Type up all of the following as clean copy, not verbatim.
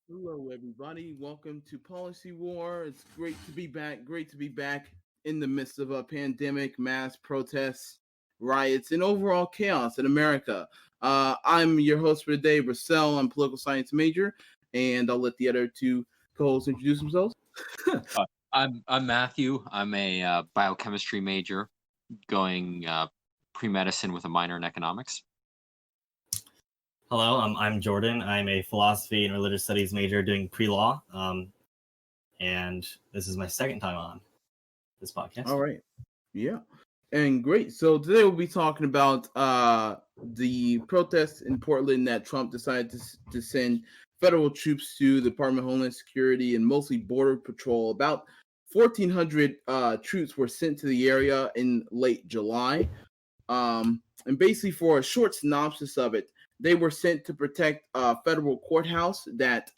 Hello, everybody. Welcome to Policy War. It's great to be back. Great to be back in the midst of a pandemic, mass protests, riots, and overall chaos in America. I'm your host for today, Russell. I'm a political science major, and I'll let the other two co-hosts introduce themselves. I'm Matthew. I'm a biochemistry major, going pre-medicine with a minor in economics. Hello, I'm Jordan. I'm a philosophy and religious studies major doing pre-law, and this is my second time on this podcast. All right. Yeah. And great. So today we'll be talking about the protests in Portland that Trump decided to send federal troops to the Department of Homeland Security and mostly Border Patrol. About 1,400 troops were sent to the area in late July. And basically, for a short synopsis of it, they were sent to protect a federal courthouse that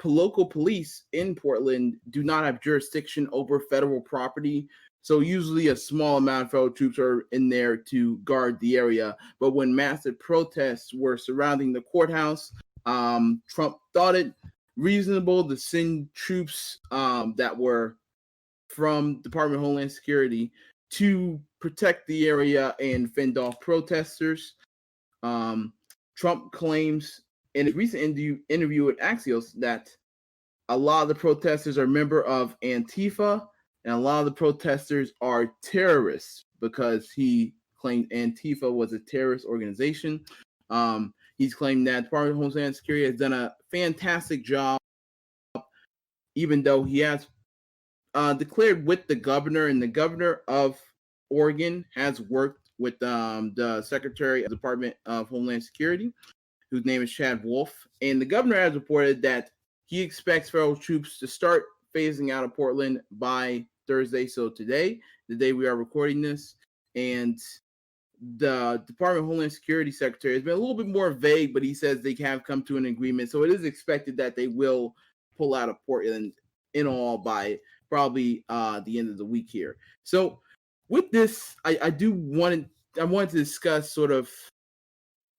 local police in Portland do not have jurisdiction over federal property. So usually a small amount of federal troops are in there to guard the area. But when massive protests were surrounding the courthouse, Trump thought it reasonable to send troops that were from Department of Homeland Security to protect the area and fend off protesters. Trump claims in a recent interview with Axios that a lot of the protesters are a member of Antifa, and a lot of the protesters are terrorists because he claimed Antifa was a terrorist organization. He's claimed that Department of Homeland Security has done a fantastic job, even though he has declared with the governor, and the governor of Oregon has worked with the Secretary of the Department of Homeland Security, whose name is Chad Wolf. And the governor has reported that he expects federal troops to start phasing out of Portland by Thursday, so today, the day we are recording this. And the Department of Homeland Security Secretary has been a little bit more vague, but he says they have come to an agreement. So it is expected that they will pull out of Portland in all by probably the end of the week here. So with this, I wanted to discuss sort of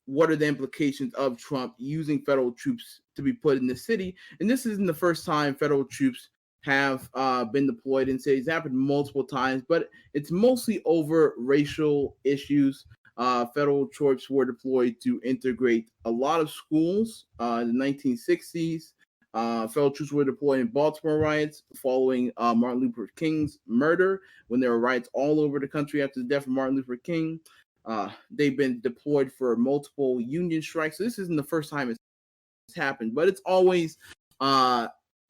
what are the implications of Trump using federal troops to be put in the city. And this isn't the first time federal troops have been deployed in cities. It's happened multiple times, but it's mostly over racial issues. Federal troops were deployed to integrate a lot of schools in the 1960s. Federal troops were deployed in Baltimore riots following Martin Luther King's murder, when there were riots all over the country after the death of Martin Luther King. They've been deployed for multiple union strikes. So this isn't the first time it's happened, but it's always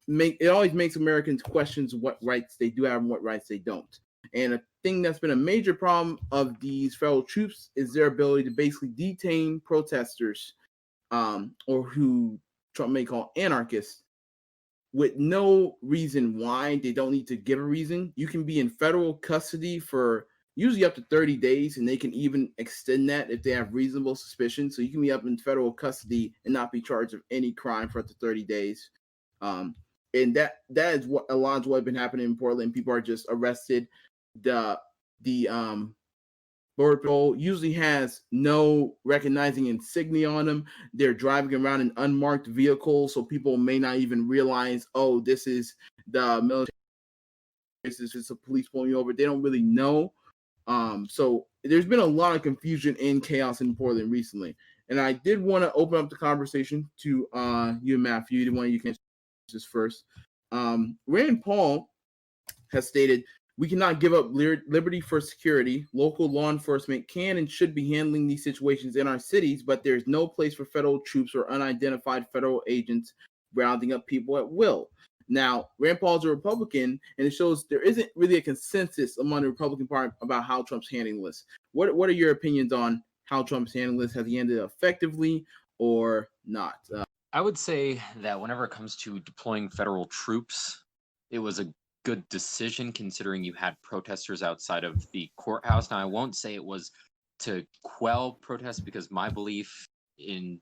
makes Americans question what rights they do have and what rights they don't. And a thing that's been a major problem of these federal troops is their ability to basically detain protesters, or who Trump may call anarchists, with no reason why. They don't need to give a reason. You can be in federal custody for usually up to 30 days, and they can even extend that if they have reasonable suspicion. So you can be up in federal custody and not be charged of any crime for up to 30 days. And that is what a lot of what's been happening in Portland. People are just arrested. The Border Patrol usually has no recognizing insignia on them. They're driving around in unmarked vehicles, so people may not even realize, oh, this is the military. This is just a police pulling you over. They don't really know. So there's been a lot of confusion and chaos in Portland recently. And I did want to open up the conversation to you, Matthew. The one you can answer this first. Rand Paul has stated, we cannot give up liberty for security. Local law enforcement can and should be handling these situations in our cities, but there's no place for federal troops or unidentified federal agents rounding up people at will. Now, Rand Paul's a Republican, and it shows there isn't really a consensus among the Republican Party about how Trump's handling this. What are your opinions on how Trump's handling this? Has he handled it effectively or not? I would say that whenever it comes to deploying federal troops, it was a good decision considering you had protesters outside of the courthouse. Now, I won't say it was to quell protests, because my belief in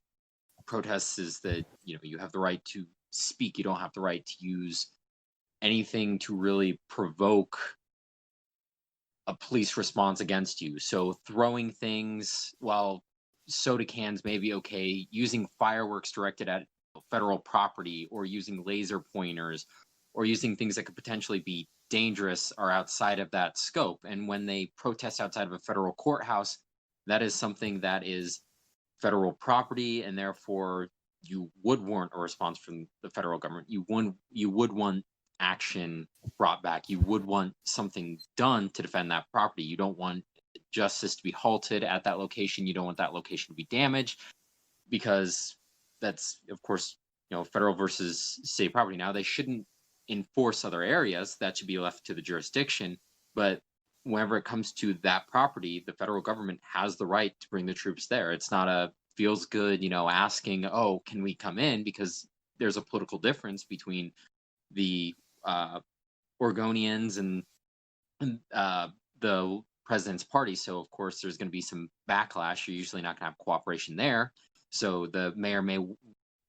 protests is that you have the right to speak. You don't have the right to use anything to really provoke a police response against you. So throwing things, while soda cans may be okay, using fireworks directed at federal property or using laser pointers or using things that could potentially be dangerous are outside of that scope. And when they protest outside of a federal courthouse, that is something that is federal property, and therefore you would warrant a response from the federal government. You would want action brought back. You would want something done to defend that property. You don't want justice to be halted at that location. You don't want that location to be damaged, because that's, of course, federal versus state property. Now, they shouldn't enforce other areas. That should be left to the jurisdiction. But whenever it comes to that property, the federal government has the right to bring the troops there. It's not a feels good, asking, oh, can we come in? Because there's a political difference between the Oregonians and the president's party. So, of course, there's going to be some backlash. You're usually not going to have cooperation there. So the mayor may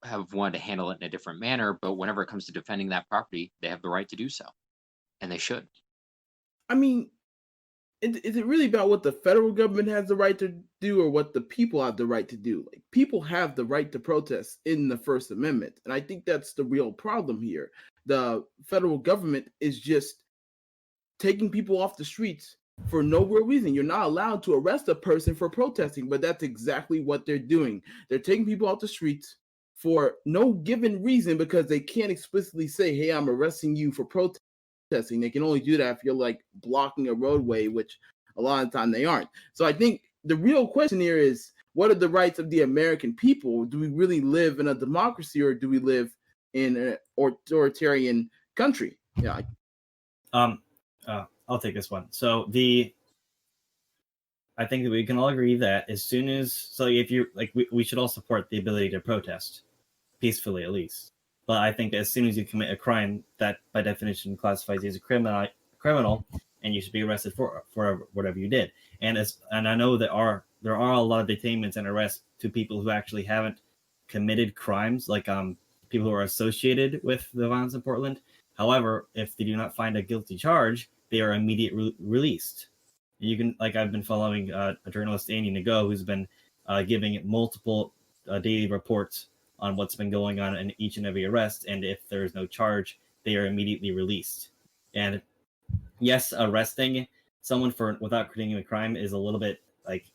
have wanted to handle it in a different manner, but whenever it comes to defending that property, they have the right to do so, and they should. I mean, is it really about what the federal government has the right to do or what the people have the right to do? Like, people have the right to protest in the First Amendment, and I think that's the real problem here. The federal government is just taking people off the streets for no real reason. You're not allowed to arrest a person for protesting, but that's exactly what they're doing. They're taking people off the streets for no given reason because they can't explicitly say, hey, I'm arresting you for protesting. They can only do that if you're like blocking a roadway, which a lot of the time they aren't. So I think the real question here is, what are the rights of the American people? Do we really live in a democracy, or do we live in an authoritarian country? Yeah. I'll take this one. So I think that we can all agree that as soon as, if you like, we should all support the ability to protest peacefully, at least. But I think as soon as you commit a crime, that by definition classifies you as a criminal, and you should be arrested for whatever you did. And I know there are a lot of detainments and arrests to people who actually haven't committed crimes, like people who are associated with the violence in Portland. However, if they do not find a guilty charge, they are immediately released. You can, I've been following a journalist, Andy Nago, who's been giving multiple daily reports on what's been going on in each and every arrest, and if there is no charge, they are immediately released. And yes, arresting someone without committing a crime is a little bit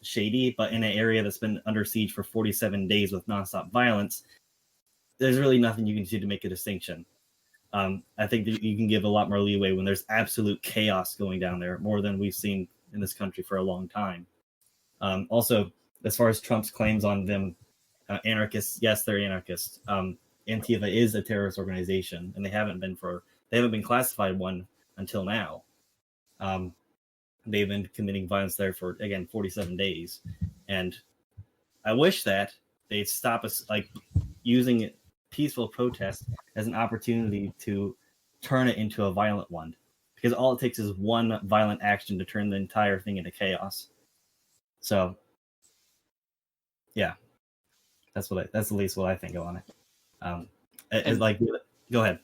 shady, but in an area that's been under siege for 47 days with nonstop violence, there's really nothing you can do to make a distinction. I think that you can give a lot more leeway when there's absolute chaos going down there, more than we've seen in this country for a long time. Also, as far as Trump's claims on them, anarchists, yes, they're anarchists. Antifa is a terrorist organization, and they haven't been classified one until now. They've been committing violence there for, again, 47 days. And I wish that they'd stop us using peaceful protest as an opportunity to turn it into a violent one, because all it takes is one violent action to turn the entire thing into chaos. So yeah, that's at least what I think on it. Go ahead.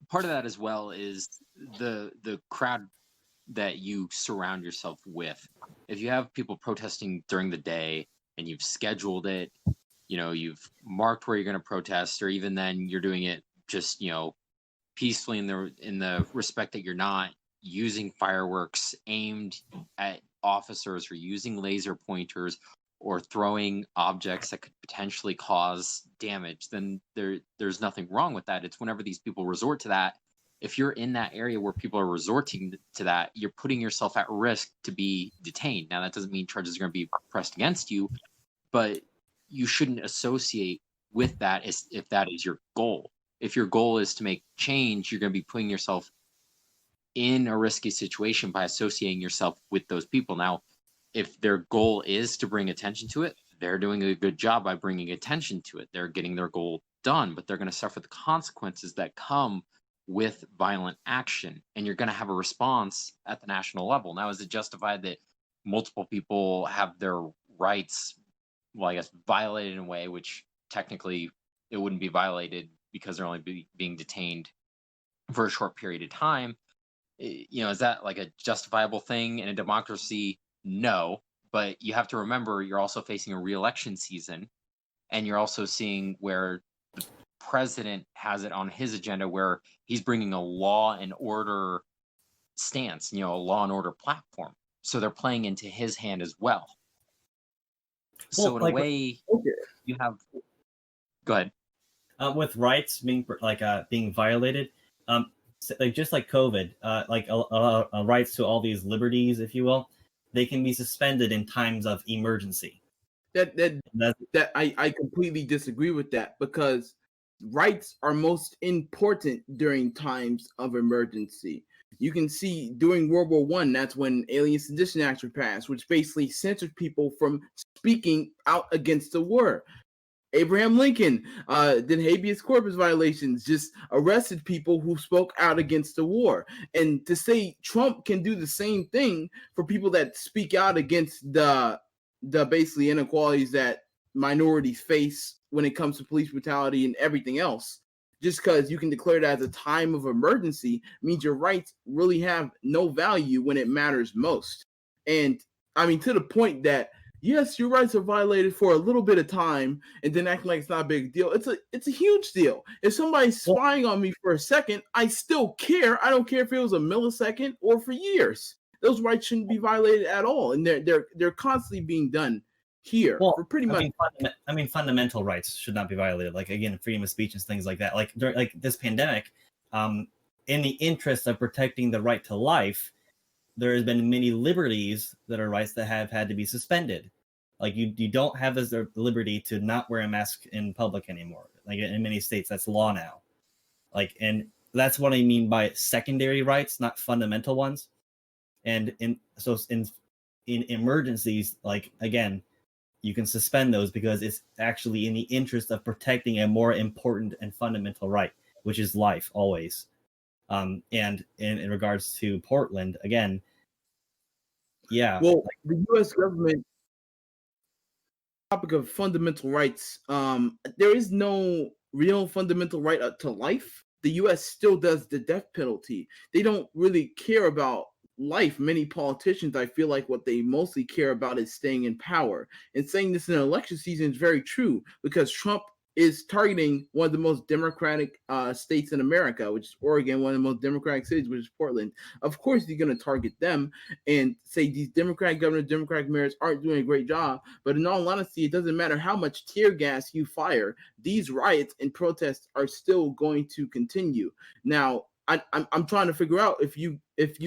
Part of that as well is the crowd that you surround yourself with. If you have people protesting during the day and you've scheduled it, you've marked where you're going to protest, or even then you're doing it just, peacefully in the respect that you're not using fireworks aimed at officers or using laser pointers or throwing objects that could potentially cause damage, then there's nothing wrong with that. It's whenever these people resort to that. If you're in that area where people are resorting to that, you're putting yourself at risk to be detained. Now, that doesn't mean charges are going to be pressed against you, but you shouldn't associate with that if that is your goal. If your goal is to make change, you're going to be putting yourself in a risky situation by associating yourself with those people. Now, if their goal is to bring attention to it, they're doing a good job by bringing attention to it. They're getting their goal done, but they're going to suffer the consequences that come with violent action, and you're going to have a response at the national level. Now, is it justified that multiple people have their rights, violated in a way which technically it wouldn't be violated because they're only being detained for a short period of time? Is that a justifiable thing in a democracy? No, but you have to remember you're also facing a re-election season, and you're also seeing where president has it on his agenda where he's bringing a law and order stance, a law and order platform. So they're playing into his hand as well. So in a way, you have. Go ahead. With rights being being violated, just like COVID, rights to all these liberties, if you will, they can be suspended in times of emergency. I completely disagree with that, because rights are most important during times of emergency. You can see during World War I, that's when Alien Sedition Acts were passed, which basically censored people from speaking out against the war. Abraham Lincoln did habeas corpus violations, just arrested people who spoke out against the war. And to say Trump can do the same thing for people that speak out against the basically inequalities that minorities face when it comes to police brutality and everything else, just because you can declare it as a time of emergency, means your rights really have no value when it matters most. And I mean, to the point that yes, your rights are violated for a little bit of time, and then acting like it's not a big deal. It's a huge deal. If somebody's spying on me for a second, I still care. I don't care if it was a millisecond or for years. Those rights shouldn't be violated at all, and they're constantly being done here for pretty much. Fundamental rights should not be violated. Like, again, freedom of speech and things like that. Like during this pandemic, in the interest of protecting the right to life, there has been many liberties that are rights that have had to be suspended. Like you don't have the liberty to not wear a mask in public anymore. Like in many states, that's law now. Like, and that's what I mean by secondary rights, not fundamental ones. And in emergencies, like, again, you can suspend those because it's actually in the interest of protecting a more important and fundamental right, which is life always. And in regards to Portland, again, yeah. Well, the U.S. government, topic of fundamental rights, there is no real fundamental right to life. The U.S. still does the death penalty. They don't really care about life. Many politicians, I feel like what they mostly care about is staying in power. And saying this in an election season is very true, because Trump is targeting one of the most democratic states in America, which is Oregon, one of the most democratic cities, which is Portland. Of course, he's going to target them and say these Democratic governors, Democratic mayors aren't doing a great job. But in all honesty, it doesn't matter how much tear gas you fire. These riots and protests are still going to continue. Now, I'm trying to figure out if you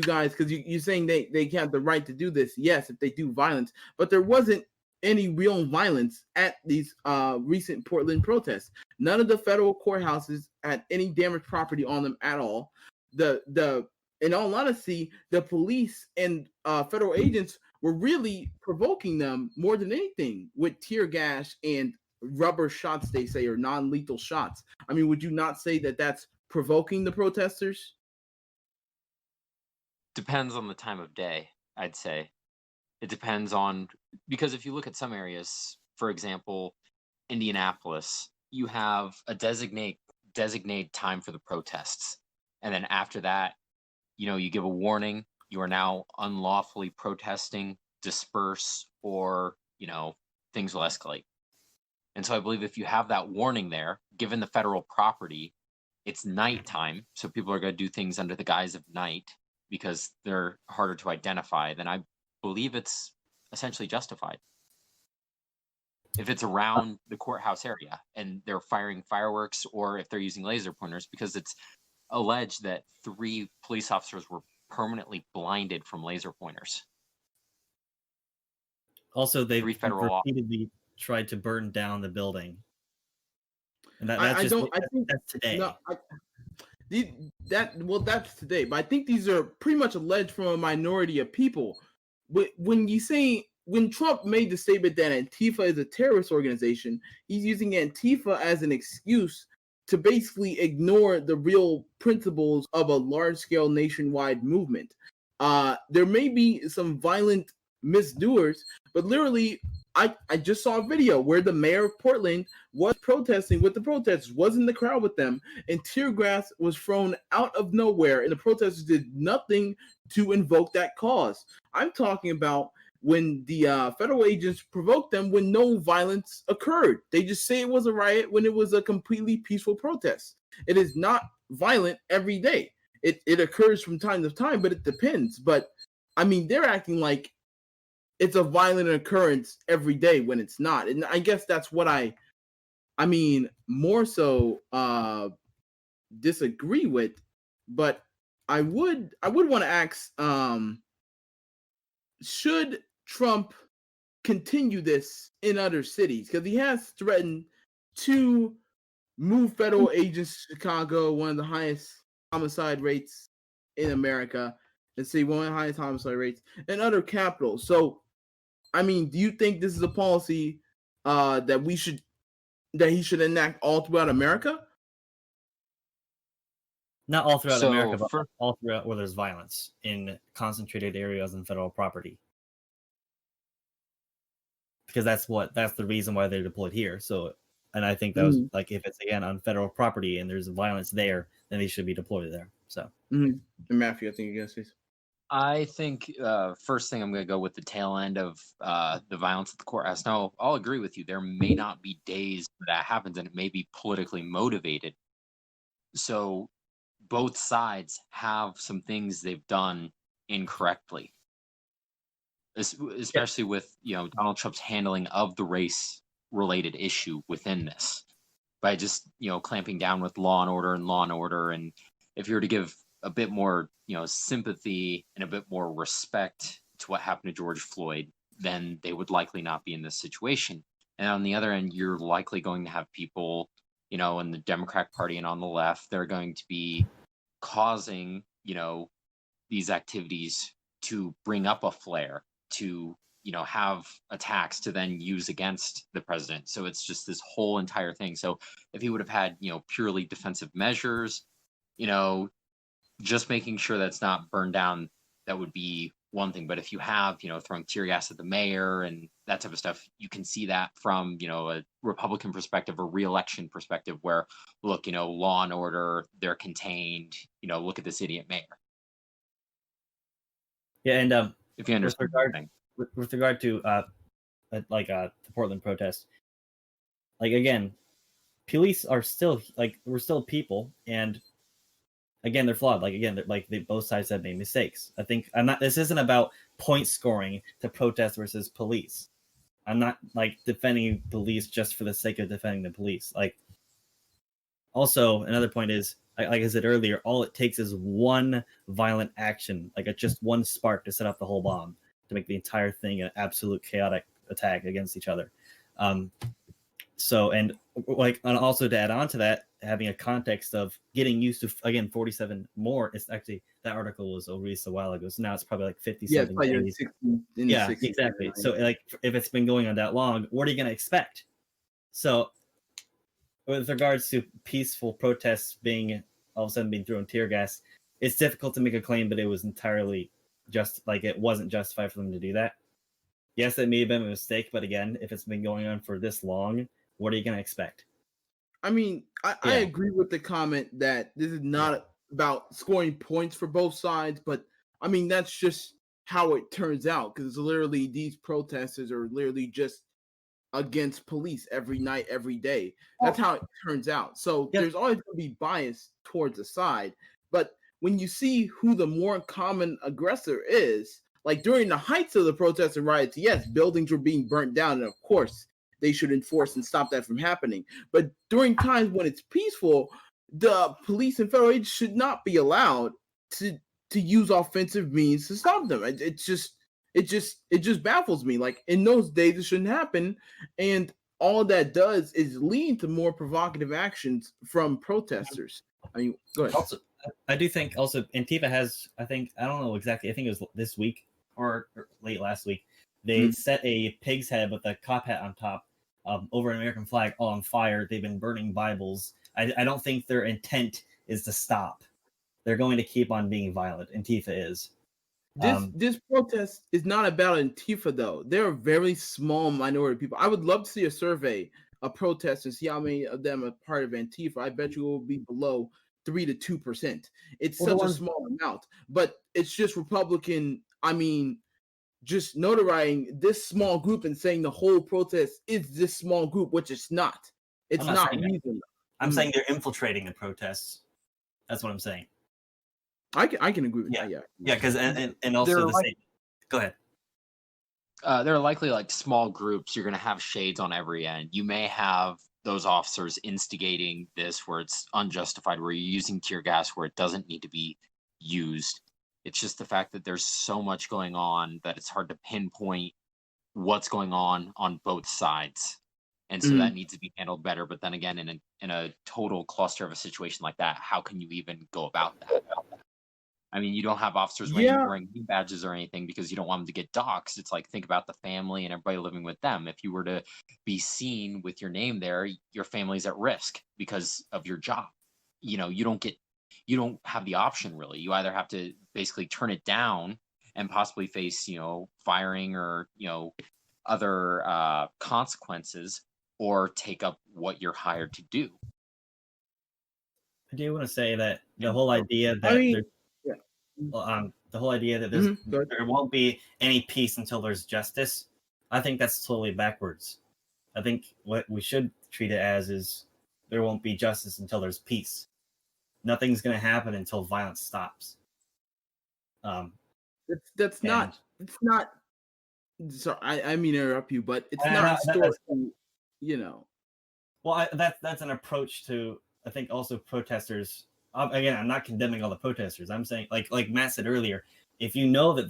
guys, because you're saying they have the right to do this. Yes, if they do violence, but there wasn't any real violence at these recent Portland protests. None of the federal courthouses had any damaged property on them at all. In all honesty, the police and federal agents were really provoking them more than anything with tear gas and rubber shots, they say, or non-lethal shots. I mean, would you not say that that's provoking the protesters? Depends on the time of day, I'd say. It depends on, because if you look at some areas, for example, Indianapolis, you have a designated time for the protests. And then after that, you give a warning, you are now unlawfully protesting, disperse, or, things will escalate. And so I believe if you have that warning there, given the federal property, it's nighttime, so people are going to do things under the guise of night because they're harder to identify, then I believe it's essentially justified. If it's around the courthouse area and they're firing fireworks, or if they're using laser pointers, because it's alleged that 3 police officers were permanently blinded from laser pointers. Also, they've repeatedly tried to burn down the building. And that's today. No, that's today. But I think these are pretty much alleged from a minority of people. When Trump made the statement that Antifa is a terrorist organization, he's using Antifa as an excuse to basically ignore the real principles of a large-scale nationwide movement. There may be some violent misdoers, but literally, I just saw a video where the mayor of Portland was protesting with the protesters, was in the crowd with them, and tear gas was thrown out of nowhere, and the protesters did nothing to invoke that cause. I'm talking about when the federal agents provoked them when no violence occurred. They just say it was a riot when it was a completely peaceful protest. It is not violent every day. It occurs from time to time, but it depends. But I mean, they're acting like it's a violent occurrence every day when it's not. And I guess that's what I mean, more so disagree with. But I would want to ask, should Trump continue this in other cities? Because he has threatened to move federal agents to Chicago, one of the highest homicide rates in America, and see one of the highest homicide rates in other capitals. So, I mean, do you think this is a policy that he should enact all throughout America? Not all throughout So, America, but all throughout where there's violence in concentrated areas and federal property. Because that's the reason why they're deployed here. So, and I think that was like, if it's again on federal property and there's violence there, then they should be deployed there. So, And Matthew, I think you're gonna say. I think first thing I'm going to go with the tail end of the violence at the courthouse. Now, I'll agree with you. There may not be days that happens, and it may be politically motivated. So both sides have some things they've done incorrectly, especially with Donald Trump's handling of the race-related issue within this, by just clamping down with law and order. And if you were to give a bit more sympathy and a bit more respect to what happened to George Floyd, then they would likely not be in this situation. And on the other end, you're likely going to have people in the Democratic Party and on the left, they're going to be causing these activities to bring up a flare, to have attacks to then use against the president. So it's just this whole entire thing. So if he would have had purely defensive measures, just making sure that's not burned down, that would be one thing. But if you have, throwing tear gas at the mayor and that type of stuff, you can see that from, a Republican perspective or re-election perspective where, look, law and order, they're contained, look at this idiot mayor. Yeah, and if you understand with regard to the Portland protest, like, again, police are still, like, we're still people, and again, they're flawed. Like, again, both sides have made mistakes. I think this isn't about point scoring to protest versus police. I'm not like defending police just for the sake of defending the police. Like, also another point is, like I said earlier, all it takes is one violent action, like just one spark to set off the whole bomb, to make the entire thing an absolute chaotic attack against each other. So, and also to add on to that, having a context of getting used to, again, 47 more, it's actually, that article was released a while ago, so now it's probably like 50 something days. Yeah, exactly. So, like, if it's been going on that long, what are you going to expect? So, with regards to peaceful protests being all of a sudden being thrown tear gas, it's difficult to make a claim that it was entirely it wasn't justified for them to do that. Yes, it may have been a mistake, but again, if it's been going on for this long, what are you going to expect? I mean, I agree with the comment that this is not about scoring points for both sides, but I mean, that's just how it turns out, because literally these protesters are literally just against police every night, every day. That's how it turns out. So there's always going to be bias towards a side, but when you see who the more common aggressor is, like during the heights of the protests and riots, yes, buildings were being burnt down, and of course they should enforce and stop that from happening. But during times when it's peaceful, the police and federal agents should not be allowed to use offensive means to stop them. It just baffles me. Like, in those days, it shouldn't happen, and all that does is lead to more provocative actions from protesters. I mean, go ahead. Also, I do think also Antifa has, I don't know exactly, I think it was this week or late last week, they set a pig's head with a cop hat on top over an American flag all on fire. They've been burning Bibles. I don't think their intent is to stop. They're going to keep on being violent. Antifa is. This protest is not about Antifa, though. They're a very small minority of people. I would love to see a survey of protesters, see how many of them are part of Antifa. I bet you it will be below 3 to 2%. It's such a small amount, but it's just Republican. I mean, just notarizing this small group and saying the whole protest is this small group, which it's not. It's I'm not saying that. reason. I'm saying they're infiltrating the protests. That's what I'm saying. I can agree with Yeah. that. Yeah, Yeah, because and also the same. Go ahead. There are likely like small groups. You're going to have shades on every end. You may have those officers instigating this where it's unjustified, where you're using tear gas where it doesn't need to be used. It's just the fact that there's so much going on that it's hard to pinpoint what's going on both sides. And so that needs to be handled better. But then again, in a total cluster of a situation like that, how can you even go about that? I mean, you don't have officers wearing name badges or anything because you don't want them to get doxxed. It's like, think about the family and everybody living with them. If you were to be seen with your name there, your family's at risk because of your job. You know, you don't have the option really. You either have to basically turn it down and possibly face, firing or, other consequences, or take up what you're hired to do. I do want to say that the whole idea that the whole idea that there won't be any peace until there's justice, I think that's totally backwards. I think what we should treat it as is there won't be justice until there's peace. Nothing's going to happen until violence stops. It's not. Sorry, I mean to interrupt you, but it's not historically, Well, that's an approach to, I think, also protesters. Again, I'm not condemning all the protesters. I'm saying, like Matt said earlier, if you know that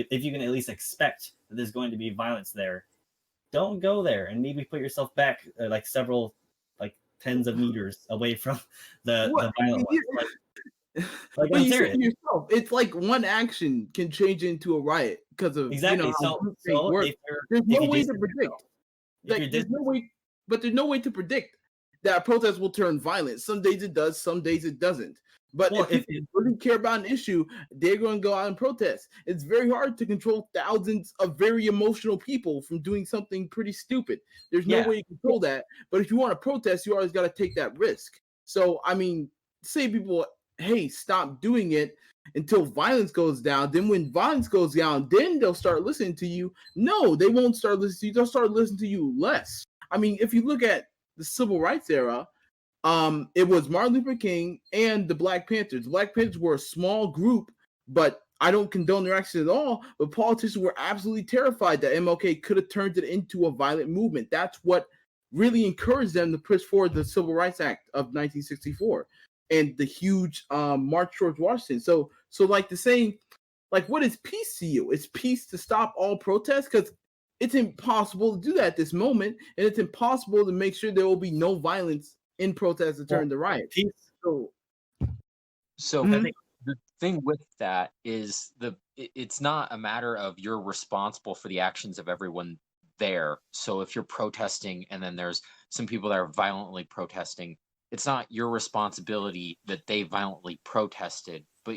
if you can at least expect that there's going to be violence there, don't go there and maybe put yourself back several tens of meters away from the violent ones. But I'm serious. Yourself, it's like one action can change into a riot because of exactly. There's no way to predict. There's no way to predict that a protest will turn violent. Some days it does, some days it doesn't. But if people really care about an issue, they're going to go out and protest. It's very hard to control thousands of very emotional people from doing something pretty stupid. There's no way to control that. But if you want to protest, you always got to take that risk. So, I mean, say people, hey, stop doing it until violence goes down. Then when violence goes down, then they'll start listening to you. No, they won't start listening to you. They'll start listening to you less. I mean, if you look at the civil rights era, it was Martin Luther King and the Black Panthers. The Black Panthers were a small group, but I don't condone their actions at all. But politicians were absolutely terrified that MLK could have turned it into a violent movement. That's what really encouraged them to push forward the Civil Rights Act of 1964 and the huge March towards Washington. So like the saying, like, what is peace to you? It's peace to stop all protests, because it's impossible to do that at this moment, and it's impossible to make sure there will be no violence in protests to turn to riots. So I think the thing with that is it's not a matter of you're responsible for the actions of everyone there. So if you're protesting and then there's some people that are violently protesting, it's not your responsibility that they violently protested, but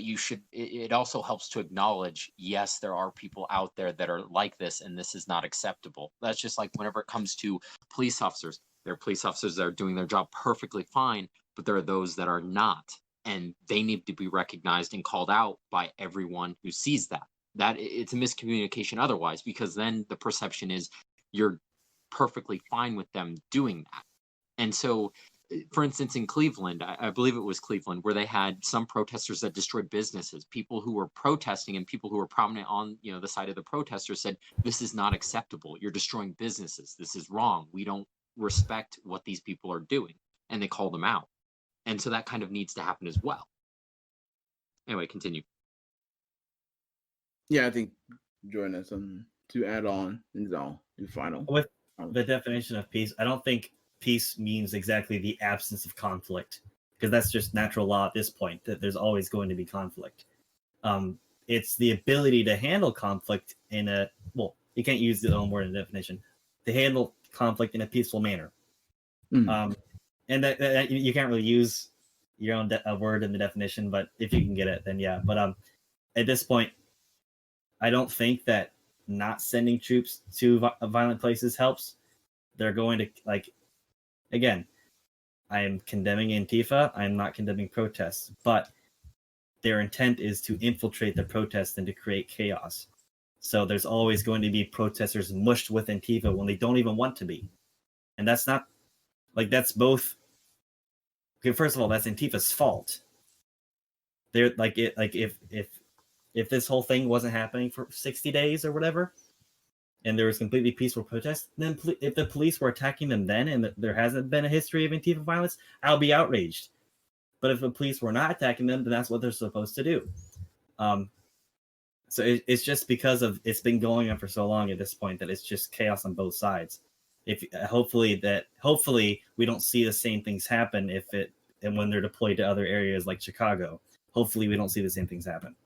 it also helps to acknowledge, yes, there are people out there that are like this, and this is not acceptable. That's just like whenever it comes to police officers. There are police officers that are doing their job perfectly fine, but there are those that are not, and they need to be recognized and called out by everyone who sees that. That it's a miscommunication otherwise, because then the perception is you're perfectly fine with them doing that. And so, for instance, in Cleveland, I believe it was Cleveland, where they had some protesters that destroyed businesses. People who were protesting and people who were prominent on the side of the protesters said, this is not acceptable. You're destroying businesses. This is wrong. We don't respect what these people are doing. And they called them out. And so that kind of needs to happen as well. Anyway, continue. Yeah, I think Jordan has something to add on in the final. With the definition of peace, I don't think peace means exactly the absence of conflict, because that's just natural law at this point, that there's always going to be conflict. It's the ability to handle conflict you can't use the own word in the definition, to handle conflict in a peaceful manner. And that you can't really use your own word in the definition, but if you can get it, then yeah. But at this point, I don't think that not sending troops to violent places helps. They're going to, again, I am condemning Antifa. I am not condemning protests, but their intent is to infiltrate the protests and to create chaos. So there's always going to be protesters mushed with Antifa when they don't even want to be. And that's not like that's both. Okay, first of all, that's Antifa's fault. They're like it like if this whole thing wasn't happening for 60 days or whatever, and there was completely peaceful protest, then if the police were attacking them then and there hasn't been a history of Antifa violence, I'll be outraged. But if the police were not attacking them, then that's what they're supposed to do. So it's just because of it's been going on for so long at this point that it's just chaos on both sides. If hopefully we don't see the same things happen and when they're deployed to other areas like Chicago. Hopefully we don't see the same things happen.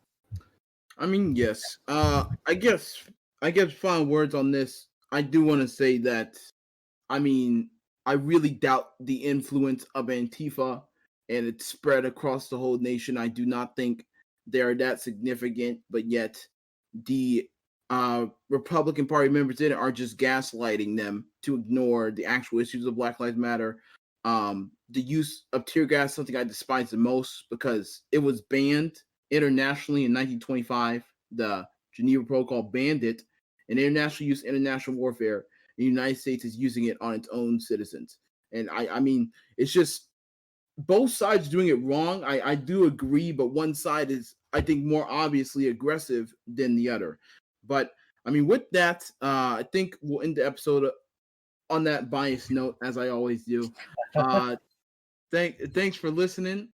I mean, yes. I guess final words on this. I do want to say that, I mean, I really doubt the influence of Antifa and its spread across the whole nation. I do not think they are that significant, but yet the Republican Party members in it are just gaslighting them to ignore the actual issues of Black Lives Matter. The use of tear gas, something I despise the most because it was banned internationally in 1925. The Geneva Protocol banned it, and international use, international warfare. The United States is using it on its own citizens. And I mean, it's just both sides doing it wrong. I do agree, but one side is, I think, more obviously aggressive than the other. But I mean, with that, I think we'll end the episode on that biased note, as I always do. Thanks for listening.